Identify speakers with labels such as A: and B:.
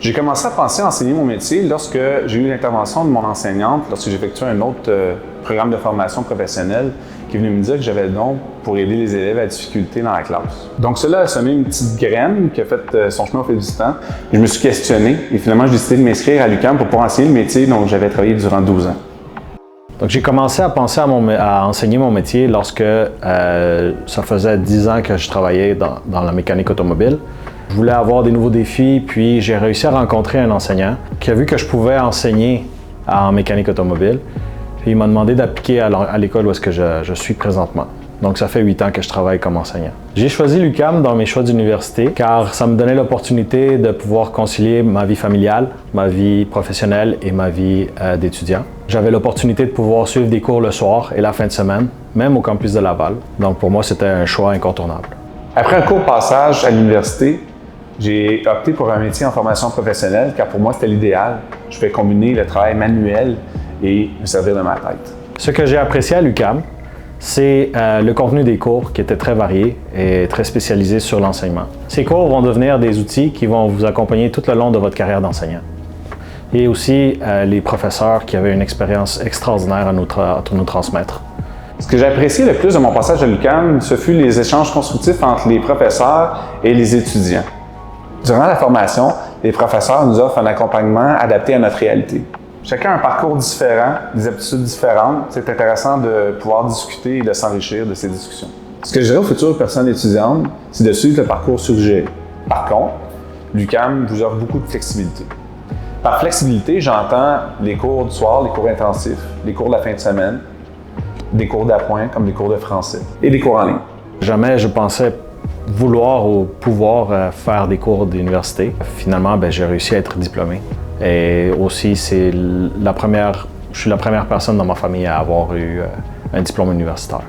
A: J'ai commencé à penser à enseigner mon métier lorsque j'ai eu l'intervention de mon enseignante, lorsque j'ai effectué un autre programme de formation professionnelle qui est venu me dire que j'avais le don pour aider les élèves à difficulté dans la classe. Donc cela a semé une petite graine qui a fait son chemin au fil du temps. Je me suis questionné et finalement j'ai décidé de m'inscrire à l'UQAM pour pouvoir enseigner le métier dont j'avais travaillé durant 12 ans.
B: Donc j'ai commencé à penser à enseigner mon métier lorsque ça faisait 10 ans que je travaillais dans la mécanique automobile. Je voulais avoir des nouveaux défis, puis j'ai réussi à rencontrer un enseignant qui a vu que je pouvais enseigner en mécanique automobile. Puis il m'a demandé d'appliquer à l'école où est-ce que je suis présentement. Donc ça fait 8 ans que je travaille comme enseignant. J'ai choisi l'UQAM dans mes choix d'université car ça me donnait l'opportunité de pouvoir concilier ma vie familiale, ma vie professionnelle et ma vie d'étudiant. J'avais l'opportunité de pouvoir suivre des cours le soir et la fin de semaine, même au campus de Laval. Donc pour moi, c'était un choix incontournable.
A: Après un court passage à l'université, j'ai opté pour un métier en formation professionnelle car pour moi, c'était l'idéal. Je pouvais combiner le travail manuel et me servir de ma tête.
B: Ce que j'ai apprécié à l'UQAM, c'est le contenu des cours qui était très varié et très spécialisé sur l'enseignement. Ces cours vont devenir des outils qui vont vous accompagner tout le long de votre carrière d'enseignant. Et aussi les professeurs qui avaient une expérience extraordinaire à nous transmettre.
A: Ce que j'ai apprécié le plus de mon passage à l'UQAM, ce fut les échanges constructifs entre les professeurs et les étudiants. Durant la formation, les professeurs nous offrent un accompagnement adapté à notre réalité. Chacun a un parcours différent, des aptitudes différentes. C'est intéressant de pouvoir discuter et de s'enrichir de ces discussions. Ce que je dirais aux futures personnes étudiantes, c'est de suivre le parcours suggéré. Par contre, l'UQAM vous offre beaucoup de flexibilité. Par flexibilité, j'entends les cours du soir, les cours intensifs, les cours de la fin de semaine, des cours d'appoint comme des cours de français et des cours en ligne.
B: Jamais je pensais vouloir ou pouvoir faire des cours d'université. Finalement, j'ai réussi à être diplômé. Et aussi, je suis la première personne dans ma famille à avoir eu un diplôme universitaire.